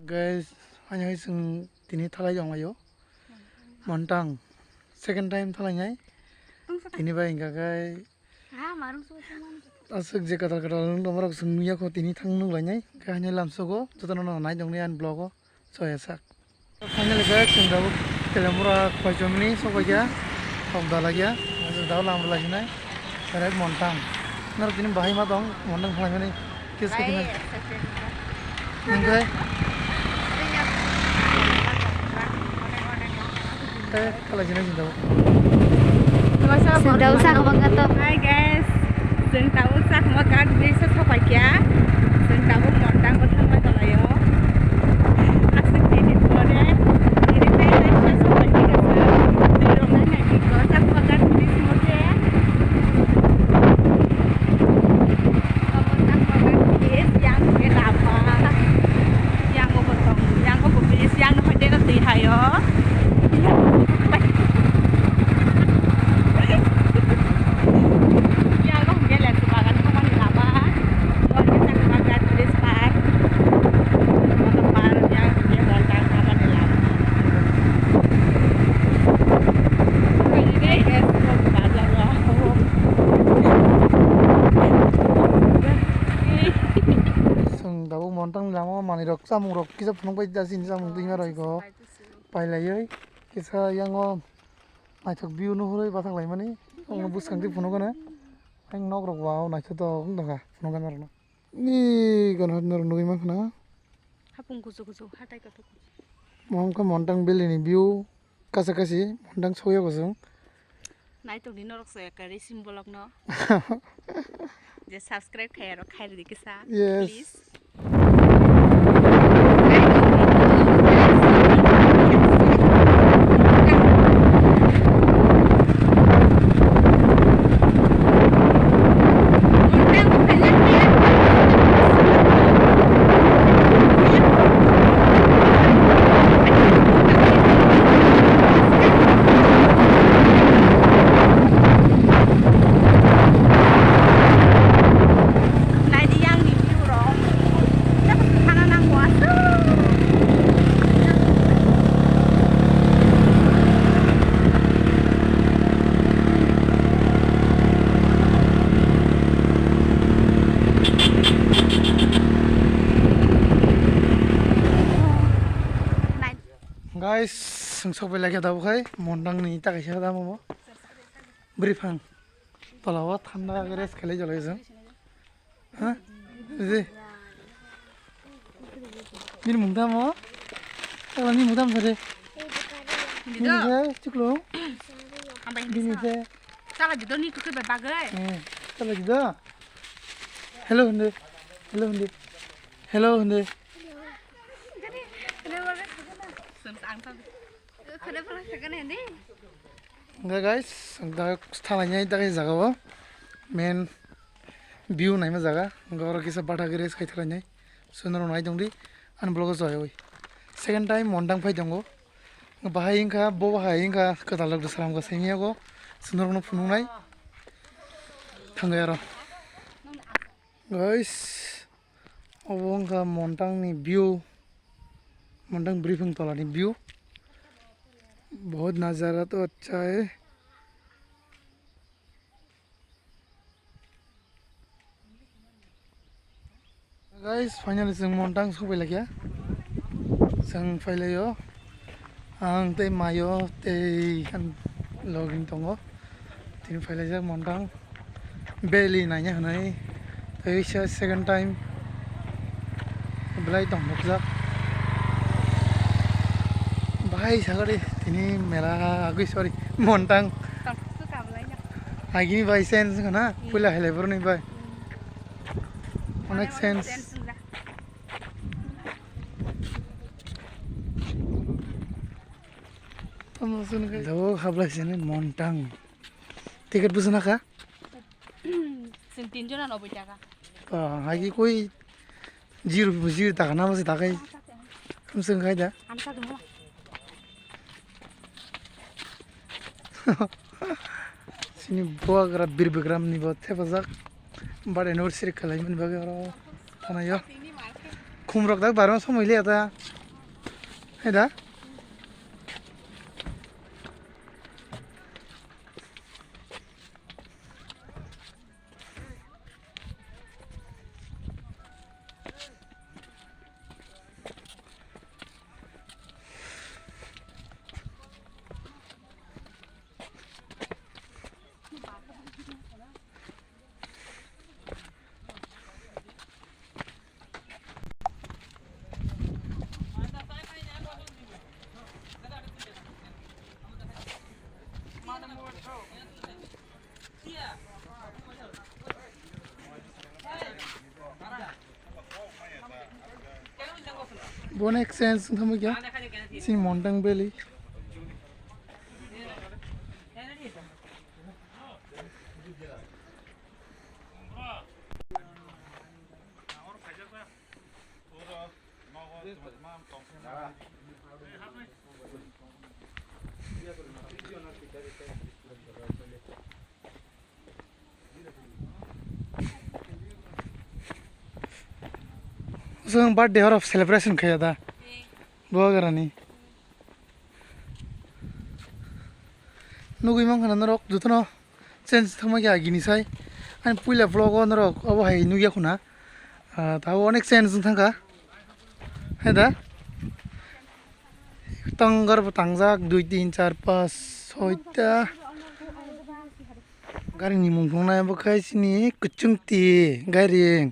Guys, hanya iseng tini thalai jong layo. Montang, second time thalai nyai. Tini ba ingka kai. Asuk je katal katal nung domar sung nuya ko tini thang nung lanyai. Kai hanya lamso ko, jotan no nai jong nian blog ko. So ya sak. Finally guys, sung dawu kelamura koi jomni so koi ya. Tom dala ya. Masuk dawu lamur lagi nai. Karet montang. Nar tini bahai ma dong montang thalai mani. Kis ko tini. Nungkai. Kalau jenis itu. Sudah usah banget tuh. Hai guys, sudah usah makan bisa apa ya? Sudah montang betul betul ayo. Asik ini boleh. Ini teh apa juga sih? Di rumah nanti kau tak makan di semua ya. Kamu tak makan bis yang berapa? Yang mau potong, yang mau bis yang ada nanti ayo. Montang lama mani rok samung rok kisah punung pai jasin samung tinggal roi ko pai lai kisah yang naik view nu hurui batak lai mani ong bus kangti punung kana ang nok rok wow naik to ong danga punung kana rok ni kan hat nor nui mak na Hapung kuzu hatai ka tu mom ka Montang Valley ni view kasa kasi Montang soya kosong nai to dinor se kari simbolok no je subscribe khai di kisa please. Guys, sampai lagi ada apa? Montang nih tak kisah ada apa? Briefing. Tolawat thanda geres kali jalan itu. Hah? Ini. Ini muda mau? Kalau ini muda mana? Ini deh, cukup. Ini deh. Salah jadi ni tu berbagai. Salah jadi. Hello Hende. Hello Hende. Hello Hende. Enggak guys, enggak setelahnya itu kayak jaga main view naik mah jaga, enggak orang kisah pada geres kayak teranya, sunur naik dong di, unblock aja ya, second time Montang pai donggo, bahaya ingka, bahaya ingka, ketalak desalam ke sini aku, sunur nu punung naik, tangga ya guys, awang ka Montang nih view, Montang briefing tola nih view. बहुत नज़ारा तो अच्छा है guys finally जों Montang सफैला गया जों फैलायो आं ते मायो ते लगिन दङ तिन फैलायो Montang Valley नायनो होनाय ते सेकेन्ड टाइम बेलाय दं मखजा Hai sagari ini merah aku sorry Montang lagi by sense kana pula helper nih by connect sense kamu sun ke jauh habla sini Montang tiket busan ka Sentin jona 90 টাকা lagi koi zero taka nama sih takai kamu sun kai dah amsa dulu sini buah gerak bir nih buat siapa zak bar anniversary kalai men bagai orang tanah ya kumrok dak baru sama ini ada Hay dah? One exchange sama kya? Si Montang Valley. So birthday or of celebration kaya da. Bawa ni. Nugu imang kana narok juto no sense thama kya gini sai. An puila vlog on narok abo hai nugu kuna. Tahu onek sense thangka. Hai da. Tanggar tangzak 2 3 4 5 6 garing ni mungkong na ba kai sini kucung ti garing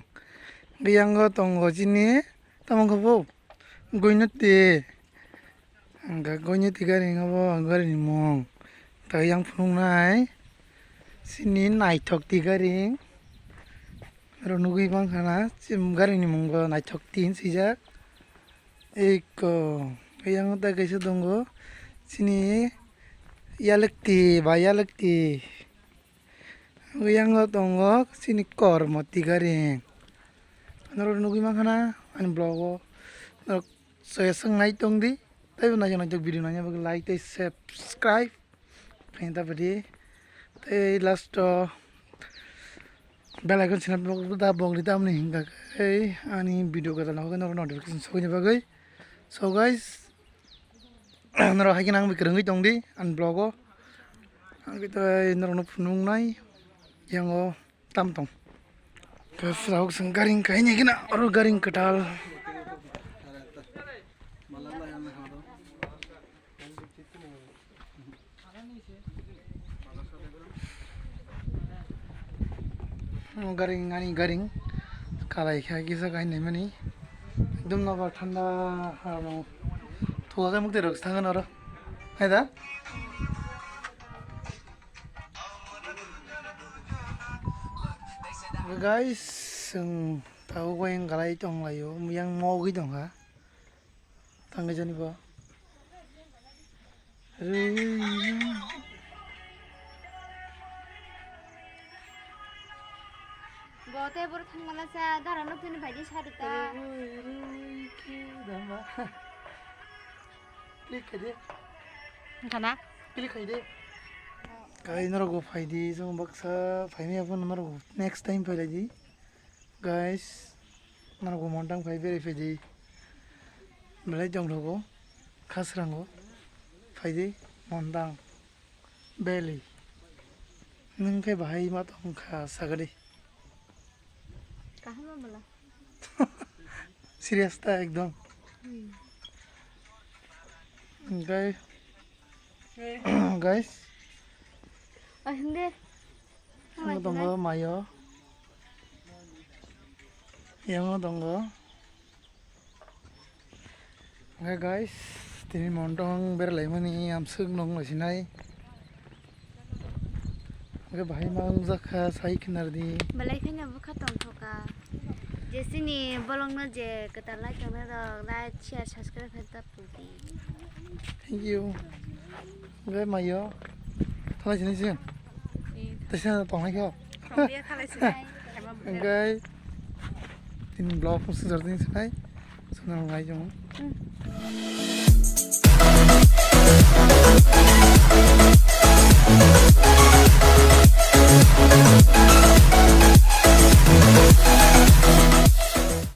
gayang go tong go sini tamang ko bo goinut ti angga goinut ti garing abo garing ni mong tayang phung nai sini nai thok ti garing ro nugui bang khana sim garing ni mong go nai thok tin sijak ek gayang ta kaise donggo sini yalakti ba yalakti yang tongo sini kor moti garing noro nugi makana an blogo saya sengai tong di tapi na jana jog video nanya bag like te subscribe painta badi te last bell icon sina blog da bog di tamni hinga ei ani video ka na noro notification so ni bagai so guys noro hakin ang bikrungi tong di an blogo kita noro no phunung nai yang tam tong ke frau garing kayaknya gina orang garing ketal garing ani garing kalai kaya kisah kain nih mani dum na bar thanda haro thuga ka mukte rok thangan ora hai da guys tahu ko yang kalai tong layo yang mau gitu ha tangga jani ba gote bor thangmala sa darano tuni bhaji sarita klik kade Kana? klik kade kai naro go faidi so baksa faimi apun naro next time pele ji guys naro go montang fai bere feji belai jong logo khasrango faidi montang valley nung kai bahai ma tong kha sagade kahma mala serious ta ekdom guys guys ahinde yang tonggo mayo yang tonggo okay guys tini montang berailai mani amsuk nong lasinai okay bahai mang zakha sai kinar di balai khanya bukha tong thoka jesini bolong na je kata like na like share subscribe heta puti thank you okay mayo thalai sini sih Terus tong lagi kok. Dia kalau sih. Guys, tin blog pun sudah tin sekali. Senang lagi jom.